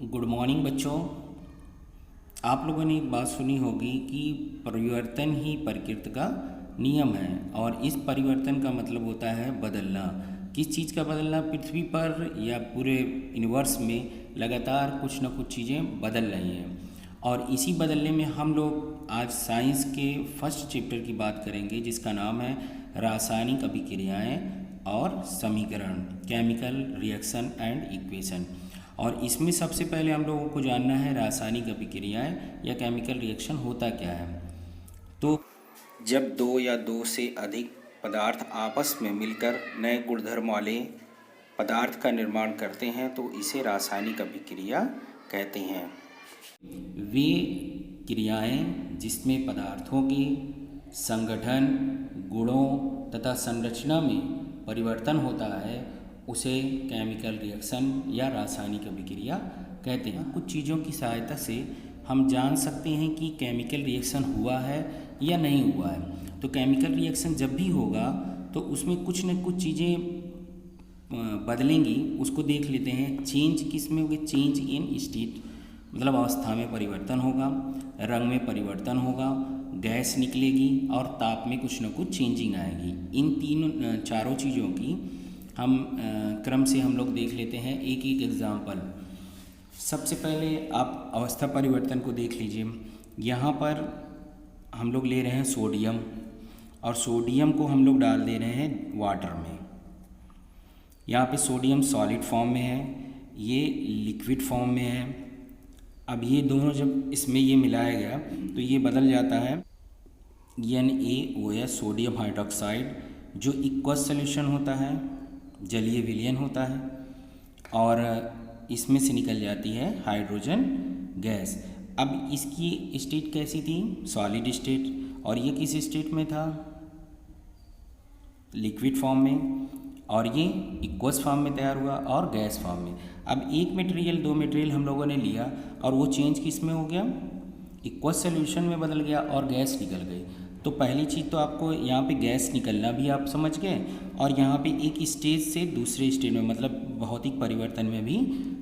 Good morning बच्चों। आप लोगों ने एक बात सुनी होगी कि परिवर्तन ही प्रकृति का नियम है और इस परिवर्तन का मतलब होता है बदलना। किस चीज़ का बदलना? पृथ्वी पर या पूरे यूनिवर्स में लगातार कुछ न कुछ चीज़ें बदल रही हैं और इसी बदलने में हम लोग आज साइंस के फर्स्ट चैप्टर की बात करेंगे जिसका नाम है रासायनिक अभिक्रियाएं और समीकरण, केमिकल रिएक्शन एंड इक्वेशन। और इसमें सबसे पहले हम लोगों को जानना है रासायनिक अभिक्रियाएं या केमिकल रिएक्शन होता क्या है। तो जब दो या दो से अधिक पदार्थ आपस में मिलकर नए गुणधर्म वाले पदार्थ का निर्माण करते हैं तो इसे रासायनिक अभिक्रिया कहते हैं। वे क्रियाएं जिसमें पदार्थों के संगठन, गुणों तथा संरचना में परिवर्तन होता है उसे केमिकल रिएक्शन या रासायनिक अभिक्रिया कहते हैं। कुछ चीज़ों की सहायता से हम जान सकते हैं कि केमिकल रिएक्शन हुआ है या नहीं हुआ है। तो केमिकल रिएक्शन जब भी होगा तो उसमें कुछ न कुछ चीज़ें बदलेंगी, उसको देख लेते हैं। चेंज किस में होगी? चेंज इन स्टेट, मतलब अवस्था में परिवर्तन होगा, रंग में परिवर्तन होगा, गैस निकलेगी और ताप में कुछ न कुछ चेंजिंग आएगी। इन चारों चीज़ों की हम क्रम से हम लोग देख लेते हैं एक एक एग्जाम्पल। सबसे पहले आप अवस्था परिवर्तन को देख लीजिए। यहाँ पर हम लोग ले रहे हैं सोडियम और सोडियम को हम लोग डाल दे रहे हैं वाटर में। यहाँ पे सोडियम सॉलिड फॉर्म में है, ये लिक्विड फॉर्म में है। अब ये दोनों जब इसमें ये मिलाया गया तो ये बदल जाता है NaOH, सोडियम हाइड्रोक्साइड, जो इक्वस सॉल्यूशन होता है, जलीय विलयन होता है और इसमें से निकल जाती है हाइड्रोजन गैस। अब इसकी स्टेट कैसी थी? Solid state. और ये किस स्टेट में था? लिक्विड फॉर्म में। और ये इक्वस फॉर्म में तैयार हुआ और गैस फॉर्म में। अब एक मटेरियल, दो मटेरियल हम लोगों ने लिया और वो चेंज किस में हो गया? इक्वस सॉल्यूशन में बदल गया और गैस निकल गई। तो पहली चीज़ तो आपको यहाँ पे गैस निकलना भी आप समझ गए और यहाँ पे एक स्टेज से दूसरे स्टेज में, मतलब भौतिक परिवर्तन में भी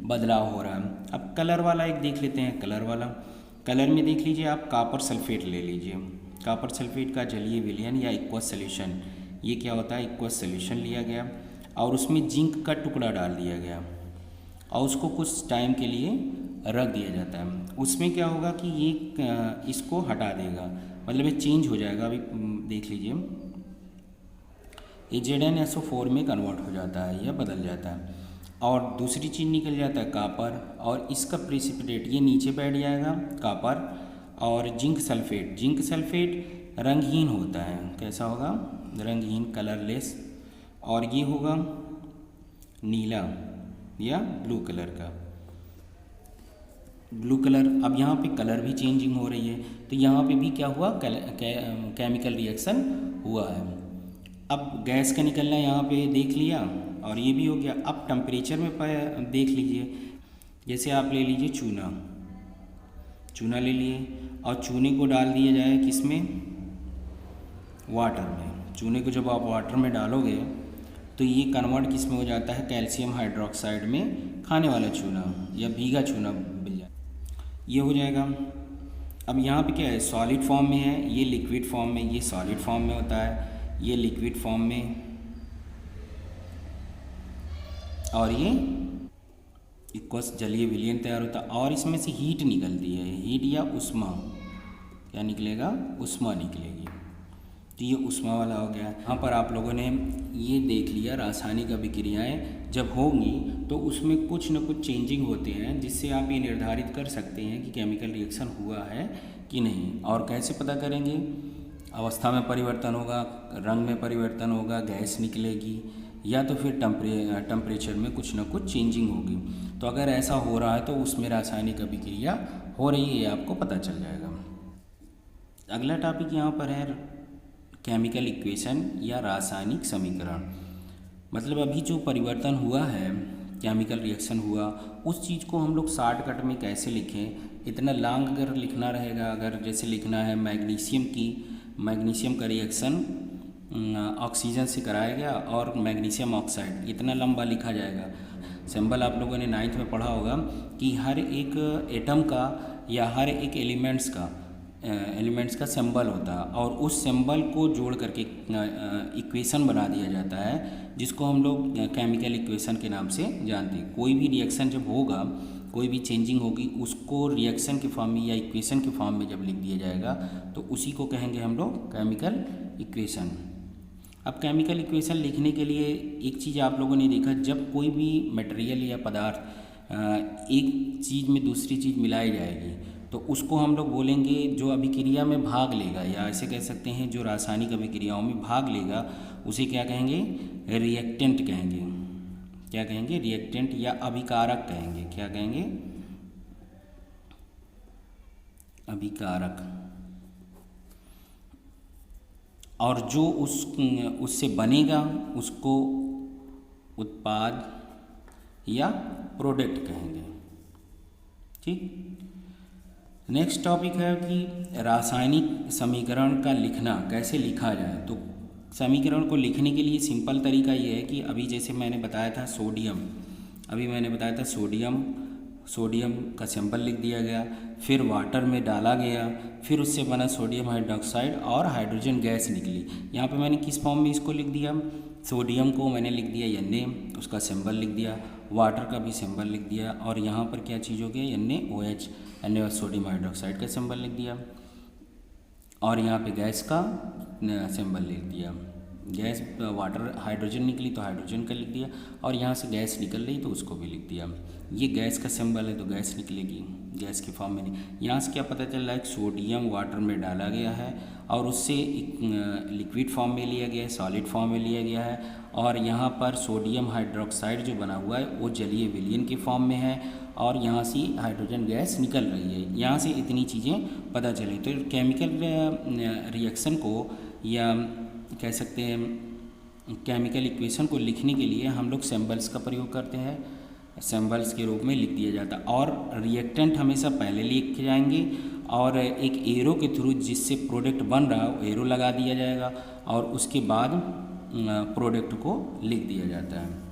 बदलाव हो रहा है। अब कलर वाला एक देख लेते हैं। कलर वाला, कलर में देख लीजिए आप, कॉपर सल्फेट ले लीजिए। कॉपर सल्फेट का जलीय विलयन या इक्वस सॉल्यूशन, ये क्या होता है? इक्वस सॉल्यूशन लिया गया और उसमें जिंक का टुकड़ा डाल दिया गया और उसको कुछ टाइम के लिए रख दिया जाता है। उसमें क्या होगा कि ये इसको हटा देगा, मतलब ये चेंज हो जाएगा। अभी देख लीजिए, ये ZnSO4 में कन्वर्ट हो जाता है या बदल जाता है और दूसरी चीज़ निकल जाता है कॉपर और इसका प्रेसिपिटेट ये नीचे बैठ जाएगा कॉपर। और जिंक सल्फेट, जिंक सल्फेट रंगहीन होता है। कैसा होगा? रंगहीन, कलरलेस। और ये होगा नीला या ब्लू कलर का, ब्लू कलर। अब यहाँ पे कलर भी चेंजिंग हो रही है तो यहाँ पे भी क्या हुआ? केमिकल रिएक्शन हुआ है। अब गैस का निकलना यहाँ पे देख लिया और ये भी हो गया। अब टेम्परेचर में देख लीजिए, जैसे आप ले लीजिए चूना, चूना ले लिए और चूने को डाल दिया जाए किस में? वाटर में। चूने को जब आप वाटर में डालोगे तो ये कन्वर्ट किस में हो जाता है? कैल्शियम हाइड्रोक्साइड में। खाने वाला चूना या भीगा चूना मिल जाए, ये हो जाएगा। अब यहाँ पे क्या है? सॉलिड फॉर्म में है, ये लिक्विड फॉर्म में, ये सॉलिड फॉर्म में होता है, ये लिक्विड फॉर्म में और ये इक्वस जलीय विलयन तैयार होता है और इसमें से हीट निकलती है। हीट या उष्मा, क्या निकलेगा? उष्मा निकलेगी। तो ये उष्मा वाला हो गया। यहाँ पर आप लोगों ने ये देख लिया, रासायनिक अभिक्रियाएं जब होंगी तो उसमें कुछ न कुछ चेंजिंग होते हैं जिससे आप ये निर्धारित कर सकते हैं कि केमिकल रिएक्शन हुआ है कि नहीं। और कैसे पता करेंगे? अवस्था में परिवर्तन होगा, रंग में परिवर्तन होगा, गैस निकलेगी या तो फिर टेम्परेचर में कुछ न कुछ चेंजिंग होगी। तो अगर ऐसा हो रहा है तो उसमें रासायनिक अभिक्रिया हो रही है, ये आपको पता चल जाएगा। अगला टॉपिक यहाँ पर है केमिकल इक्वेशन या रासायनिक समीकरण। मतलब अभी जो परिवर्तन हुआ है, केमिकल रिएक्शन हुआ, उस चीज़ को हम लोग शॉर्टकट में कैसे लिखें? इतना लॉन्ग अगर लिखना रहेगा, अगर जैसे लिखना है मैग्नीशियम का रिएक्शन ऑक्सीजन से कराया गया और मैग्नीशियम ऑक्साइड, इतना लंबा लिखा जाएगा सिंबल आप लोगों ने 9th में पढ़ा होगा कि हर एक एटम का या हर एक एलिमेंट्स का सिंबल होता है और उस सिंबल को जोड़ करके इक्वेशन बना दिया जाता है, जिसको हम लोग केमिकल इक्वेशन के नाम से जानते हैं। कोई भी रिएक्शन जब होगा, कोई भी चेंजिंग होगी, उसको रिएक्शन के फॉर्म में या इक्वेशन के फॉर्म में जब लिख दिया जाएगा तो उसी को कहेंगे हम लोग केमिकल इक्वेशन। अब केमिकल इक्वेशन लिखने के लिए एक चीज़ आप लोगों ने देखा, जब कोई भी मटेरियल या पदार्थ एक चीज़ में दूसरी चीज़ मिलाई जाएगी तो उसको हम लोग बोलेंगे, जो अभिक्रिया में भाग लेगा या ऐसे कह सकते हैं जो रासायनिक अभिक्रियाओं में भाग लेगा, उसे क्या कहेंगे? रिएक्टेंट कहेंगे। क्या कहेंगे? रिएक्टेंट या अभिकारक कहेंगे। क्या कहेंगे? अभिकारक। और जो उससे बनेगा उसको उत्पाद या प्रोडक्ट कहेंगे। ठीक। नेक्स्ट टॉपिक है कि रासायनिक समीकरण का लिखना कैसे लिखा जाए। तो समीकरण को लिखने के लिए सिंपल तरीका ये है कि अभी जैसे मैंने बताया था सोडियम का सिंबल लिख दिया गया, फिर वाटर में डाला गया, फिर उससे बना सोडियम हाइड्रोक्साइड और हाइड्रोजन गैस निकली। यहाँ पे मैंने किस फॉर्म में इसको लिख दिया? सोडियम को मैंने लिख दिया Na, उसका सिंबल लिख दिया, वाटर का भी सिंबल लिख दिया, और यहाँ पर क्या चीज़ हो गया? NaOH, Na सोडियम हाइड्रोक्साइड का सिंबल लिख दिया, और यहाँ पे गैस का सिंबल लिख दिया। गैस वाटर हाइड्रोजन निकली तो हाइड्रोजन का लिख दिया, और यहाँ से गैस निकल रही तो उसको भी लिख दिया। ये गैस का सिंबल है तो गैस निकलेगी, गैस के फॉर्म में नहीं। यहाँ से क्या पता चल रहा है? सोडियम वाटर में डाला गया है और उससे एक लिक्विड फॉर्म में लिया गया है, सॉलिड फॉर्म में लिया गया है, और यहाँ पर सोडियम हाइड्रोक्साइड जो बना हुआ है वो जलीय विलयन के फॉर्म में है, और यहाँ से हाइड्रोजन गैस निकल रही है। यहाँ से इतनी चीज़ें पता चली। तो केमिकल रिएक्शन को या कह सकते हैं केमिकल इक्वेशन को लिखने के लिए हम लोग सिंबल्स का प्रयोग करते हैं, सिंबल्स के रूप में लिख दिया जाता है। और रिएक्टेंट हमेशा पहले लिखे जाएंगे और एक एरो के थ्रू जिससे प्रोडक्ट बन रहा है वो एरो लगा दिया जाएगा, और उसके बाद प्रोडक्ट को लिख दिया जाता है।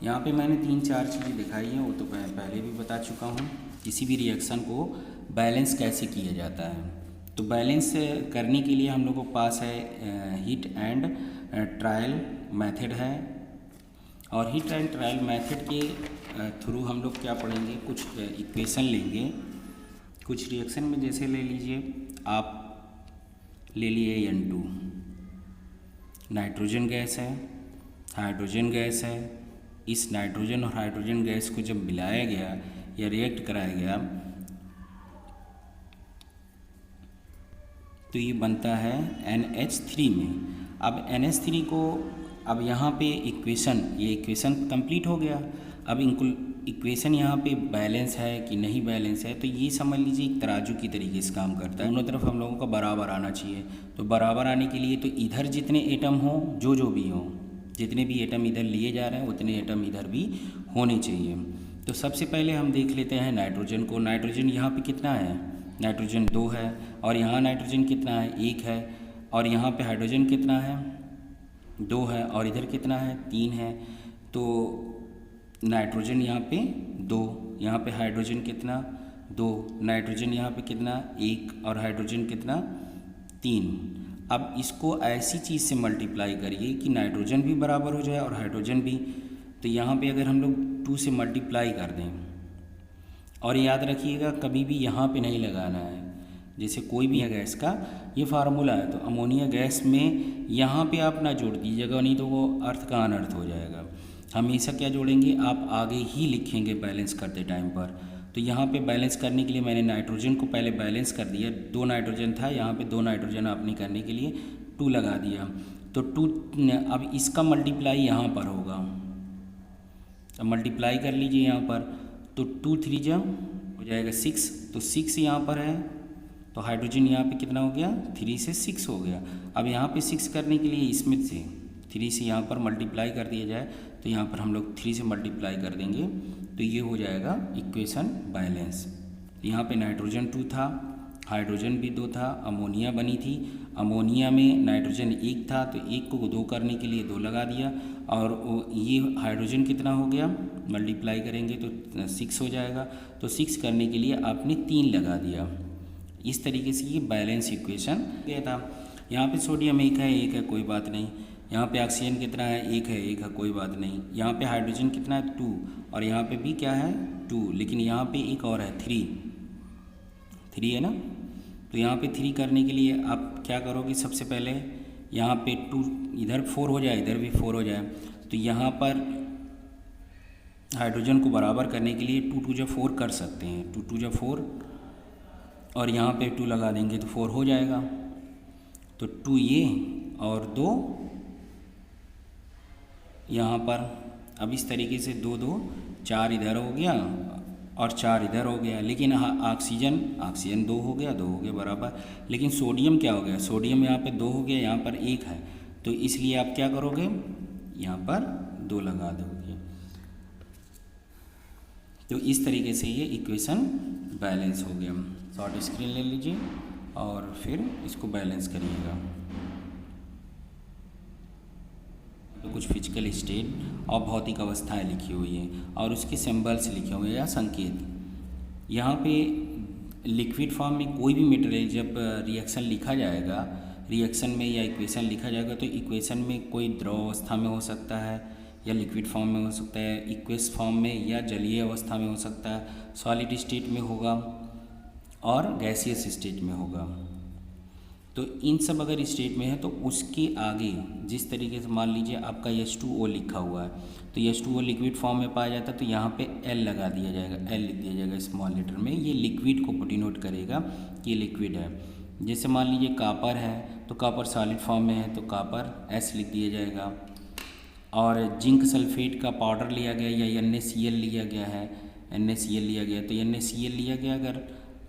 यहाँ पे मैंने 3-4 चीज़ें दिखाई हैं, वो तो पहले भी बता चुका हूँ। किसी भी रिएक्शन को बैलेंस कैसे किया जाता है, तो बैलेंस करने के लिए हम लोगों के पास है हीट एंड ट्रायल मेथड है, और हीट एंड ट्रायल मेथड के थ्रू हम लोग क्या पढ़ेंगे? कुछ इक्वेशन लेंगे। कुछ रिएक्शन में जैसे ले लीजिए, आप ले लिए N2, नाइट्रोजन गैस है, हाइड्रोजन गैस है। इस नाइट्रोजन और हाइड्रोजन गैस को जब मिलाया गया या रिएक्ट कराया गया तो ये बनता है NH3 में। अब NH3 को अब यहाँ पे ये इक्वेशन कंप्लीट हो गया। अब इनको इक्वेशन यहाँ पे बैलेंस है कि नहीं बैलेंस है, तो ये समझ लीजिए एक तराजू की तरीके से काम करता है। दोनों तरफ हम लोगों का बराबर आना चाहिए। तो बराबर आने के लिए तो इधर जितने एटम हों, जो भी हों, जितने भी एटम इधर लिए जा रहे हैं उतने एटम इधर भी होने चाहिए। तो सबसे पहले हम देख लेते हैं नाइट्रोजन को। नाइट्रोजन यहाँ पे कितना है? नाइट्रोजन 2 है, और यहाँ नाइट्रोजन कितना है? 1 है, और यहाँ पे हाइड्रोजन कितना है? 2 है, और इधर कितना है? 3 है। तो नाइट्रोजन यहाँ पे 2, यहाँ पे हाइड्रोजन कितना? 2, नाइट्रोजन यहाँ पे कितना? 1, और हाइड्रोजन कितना? 3। अब इसको ऐसी चीज़ से मल्टीप्लाई करिए कि नाइट्रोजन भी बराबर हो जाए और हाइड्रोजन भी। तो यहाँ पे अगर हम लोग 2 से मल्टीप्लाई कर दें, और याद रखिएगा कभी भी यहाँ पे नहीं लगाना है। जैसे कोई भी गैस का ये फार्मूला है, तो अमोनिया गैस में यहाँ पे आप ना जोड़ दीजिएगा, नहीं तो वो अर्थ का अनर्थ हो जाएगा। हमेशा क्या जोड़ेंगे? आप आगे ही लिखेंगे बैलेंस करते टाइम पर। तो यहाँ पे बैलेंस करने के लिए मैंने नाइट्रोजन को पहले बैलेंस कर दिया। 2 नाइट्रोजन था, यहाँ पे 2 नाइट्रोजन आपने करने के लिए 2 लगा दिया। तो 2, अब इसका मल्टीप्लाई यहाँ पर होगा। अब मल्टीप्लाई कर लीजिए यहाँ पर, तो 2 3 जा हो जाएगा 6। तो 6 यहाँ पर है, तो हाइड्रोजन यहाँ पे कितना हो गया? 3 से 6 हो गया। अब यहाँ पे 6 करने के लिए इसमें से 3 से यहाँ पर मल्टीप्लाई कर दिया जाए, तो यहाँ पर हम लोग 3 से मल्टीप्लाई कर देंगे, तो ये हो जाएगा इक्वेशन बैलेंस। यहाँ पे नाइट्रोजन 2 था, हाइड्रोजन भी 2 था, अमोनिया बनी थी, अमोनिया में नाइट्रोजन 1 था, तो 1 को 2 करने के लिए 2 लगा दिया, और ये हाइड्रोजन कितना हो गया, मल्टीप्लाई करेंगे तो 6 हो जाएगा, तो 6 करने के लिए आपने 3 लगा दिया। इस तरीके से ये बैलेंस इक्वेशन गया था। यहाँ पे सोडियम 1 है कोई बात नहीं, यहाँ पे ऑक्सीजन कितना है 1 है कोई बात नहीं, यहाँ पे हाइड्रोजन कितना है 2, और यहाँ पे भी क्या है 2, लेकिन यहाँ पे एक और है 3 है ना। तो यहाँ पे 3 करने के लिए आप क्या करोगे, सबसे पहले यहाँ पे 2 इधर 4 हो जाए, इधर भी 4 हो जाए, तो यहाँ पर हाइड्रोजन को बराबर करने के लिए 2 2 जा 4 कर सकते हैं, 2 2 जा 4, और यहाँ पे 2 लगा देंगे तो 4 हो जाएगा, तो 2 ये और 2 यहाँ पर। अब इस तरीके से 2 2 4 इधर हो गया और 4 इधर हो गया, लेकिन ऑक्सीजन 2 हो गया बराबर, लेकिन सोडियम क्या हो गया, सोडियम यहाँ पे 2 हो गया, यहाँ पर 1 है, तो इसलिए आप क्या करोगे, यहाँ पर 2 लगा दोगे। तो इस तरीके से ये इक्वेशन बैलेंस हो गया। शॉर्ट स्क्रीन ले लीजिए और फिर इसको बैलेंस करिएगा। तो कुछ फिजिकल स्टेट और भौतिक अवस्थाएं लिखी हुई है और उसके सिंबल्स लिखे हुए हैं या संकेत। यहाँ पे लिक्विड फॉर्म में कोई भी मटेरियल जब रिएक्शन लिखा जाएगा, रिएक्शन में या इक्वेशन लिखा जाएगा, तो इक्वेशन में कोई द्रव अवस्था में हो सकता है या लिक्विड फॉर्म में हो सकता है, इक्वेस फॉर्म में या जलीय अवस्था में हो सकता है, सॉलिड स्टेट में होगा और गैसियस स्टेट में होगा। तो इन सब अगर स्टेट में है तो उसके आगे जिस तरीके से मान लीजिए आपका H2O लिखा हुआ है, तो H2O लिक्विड फॉर्म में पाया जाता है, तो यहाँ पे L लगा दिया जाएगा, L लिख दिया जाएगा स्मॉल लेटर में, ये लिक्विड को डिनोट करेगा कि ये लिक्विड है। जैसे मान लीजिए कापर है तो कापर सॉलिड फॉर्म में है तो कापर S लिख दिया जाएगा, और जिंक सल्फेट का पाउडर लिया गया या NaCl लिया गया है, NaCl लिया गया तो NaCl लिया गया अगर,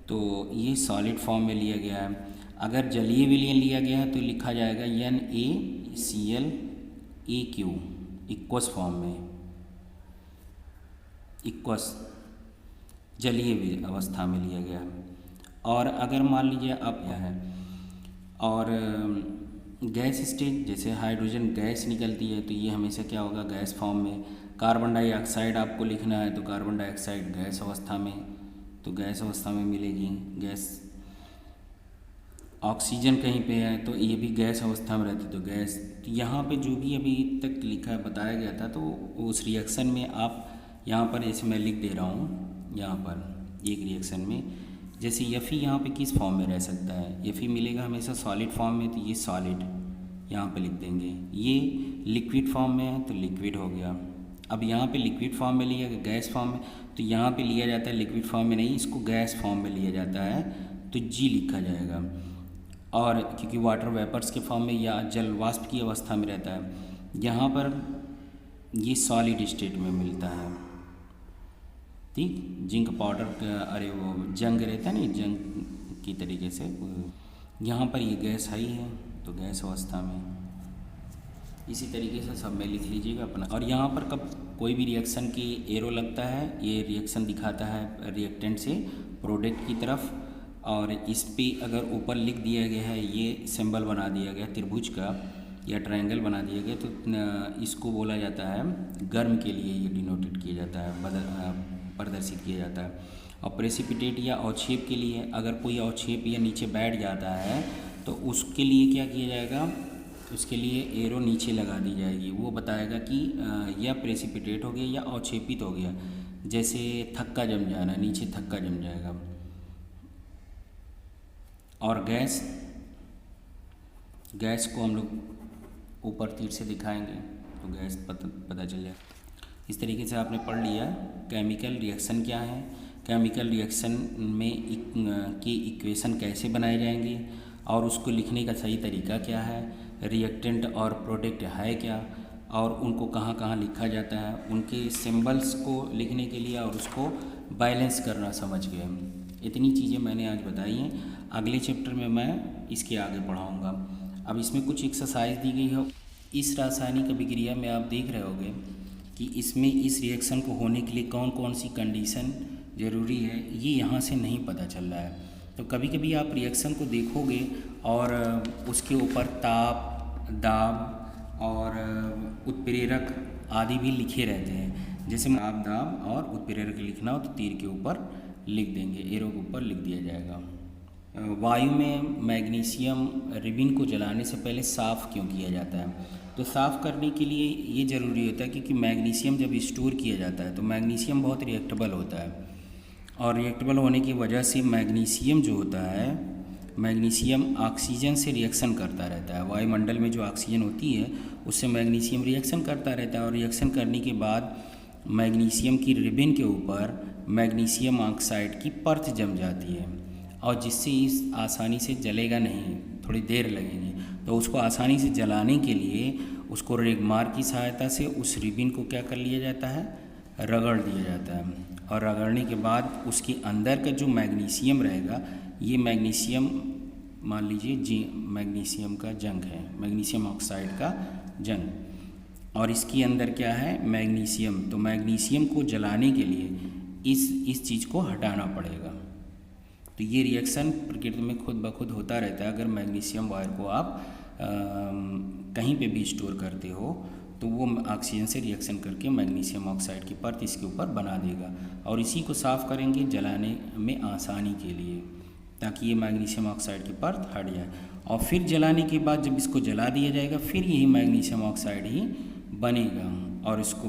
तो ये सॉलिड फॉर्म में लिया गया है। अगर जलीय विलयन लिया गया है तो लिखा जाएगा NaCl AQ इक्वस फॉर्म में, इक्वस जलीय अवस्था में लिया गया है। और अगर मान लीजिए आप यह है और गैस स्टेट, जैसे हाइड्रोजन गैस निकलती है तो ये हमेशा क्या होगा, गैस फॉर्म में। कार्बन डाइऑक्साइड आपको लिखना है तो कार्बन डाइऑक्साइड गैस अवस्था में, तो गैस अवस्था में मिलेगी गैस। ऑक्सीजन कहीं पे है तो ये भी गैस अवस्था में रहती है तो गैस। तो यहाँ पे जो भी अभी तक लिखा है बताया गया था, तो उस रिएक्शन में आप यहाँ पर जैसे मैं लिख दे रहा हूँ, यहाँ पर एक रिएक्शन में जैसे Fe यहाँ पे किस फॉर्म में रह सकता है, Fe मिलेगा हमेशा सॉलिड फॉर्म में, तो ये सॉलिड यहाँ पे लिख देंगे। ये लिक्विड फॉर्म में है तो लिक्विड हो गया। अब यहाँ पे लिक्विड फॉर्म में लिया गैस फॉर्म में, तो यहाँ पे लिया जाता है लिक्विड फॉर्म में नहीं, इसको गैस फॉर्म में लिया जाता है तो G लिखा जाएगा। और क्योंकि वाटर वेपर्स के फॉर्म में या जल वाष्प की अवस्था में रहता है, यहाँ पर ये सॉलिड स्टेट में मिलता है। ठीक, जिंक पाउडर अरे वो जंग रहता है ना, जंग की तरीके से यहाँ पर ये गैस है ही है तो गैस अवस्था में। इसी तरीके से सब में लिख लीजिएगा अपना। और यहाँ पर कब कोई भी रिएक्शन की एरो लगता है, ये रिएक्शन दिखाता है रिएक्टेंट से प्रोडक्ट की तरफ, और इस पे अगर ऊपर लिख दिया गया है, ये सिंबल बना दिया गया त्रिभुज का या ट्रायंगल बना दिया गया, तो इसको बोला जाता है गर्म के लिए ये डिनोटेड किया जाता है, प्रदर्शित किया जाता है। और प्रेसिपिटेट या अवक्षेप के लिए अगर कोई अवक्षेप या नीचे बैठ जाता है तो उसके लिए क्या किया जाएगा, उसके लिए एरो नीचे लगा दी जाएगी, वो बताएगा कि यह प्रेसिपिटेट हो गया या अवक्षेपित हो गया। जैसे थक्का जम जाना, नीचे थक्का जम जाएगा। और गैस को हम लोग ऊपर तीर से दिखाएंगे तो गैस पता चल जाए। इस तरीके से आपने पढ़ लिया केमिकल रिएक्शन क्या है, केमिकल रिएक्शन में की इक्वेशन कैसे बनाए जाएंगे और उसको लिखने का सही तरीका क्या है, रिएक्टेंट और प्रोडक्ट है क्या, और उनको कहाँ कहाँ लिखा जाता है, उनके सिंबल्स को लिखने के लिए, और उसको बैलेंस करना समझ गए। इतनी चीज़ें मैंने आज बताई हैं। अगले चैप्टर में मैं इसके आगे पढ़ाऊँगा। अब इसमें कुछ एक्सरसाइज दी गई है। इस रासायनिक अभिक्रिया में आप देख रहे होंगे कि इसमें इस रिएक्शन को होने के लिए कौन कौन सी कंडीशन ज़रूरी है, ये यहाँ से नहीं पता चल रहा है। तो कभी कभी आप रिएक्शन को देखोगे और उसके ऊपर ताप, दाब और उत्प्रेरक आदि भी लिखे रहते हैं। जैसे ताप, दाब और उत्प्रेरक लिखना हो तो तीर के ऊपर लिख देंगे, एरो के ऊपर लिख दिया जाएगा। वायु में मैग्नीशियम रिबिन को जलाने से पहले साफ़ क्यों किया जाता है? तो साफ़ करने के लिए ये ज़रूरी होता है क्योंकि मैग्नीशियम जब स्टोर किया जाता है तो मैग्नीशियम बहुत रिएक्टेबल होता है, और रिएक्टेबल होने की वजह से मैग्नीशियम जो होता है, मैग्नीशियम ऑक्सीजन से रिएक्शन करता रहता है। वायुमंडल में जो ऑक्सीजन होती है उससे मैग्नीशियम रिएक्शन करता रहता है, और रिएक्शन करने के बाद मैग्नीशियम की रिबिन के ऊपर मैग्नीशियम ऑक्साइड की परत जम जाती है, और जिससे इस आसानी से जलेगा नहीं, थोड़ी देर लगेगी। तो उसको आसानी से जलाने के लिए उसको रेगमार की सहायता से उस रिबिन को क्या कर लिया जाता है, रगड़ दिया जाता है, और रगड़ने के बाद उसके अंदर का जो मैग्नीशियम रहेगा, ये मैग्नीशियम मान लीजिए मैग्नीशियम का जंग है, मैग्नीशियम ऑक्साइड का जंग, और इसके अंदर क्या है, मैग्नीशियम। तो मैग्नीशियम को जलाने के लिए इस चीज़ को हटाना पड़ेगा। तो ये रिएक्शन प्रकृति में खुद ब खुद होता रहता है। अगर मैग्नीशियम वायर को आप कहीं पे भी स्टोर करते हो तो वो ऑक्सीजन से रिएक्शन करके मैग्नीशियम ऑक्साइड की परत इसके ऊपर बना देगा, और इसी को साफ़ करेंगे जलाने में आसानी के लिए, ताकि ये मैग्नीशियम ऑक्साइड की परत हट जाए। और फिर जलाने के बाद जब इसको जला दिया जाएगा फिर यही मैग्नीशियम ऑक्साइड ही बनेगा, और इसको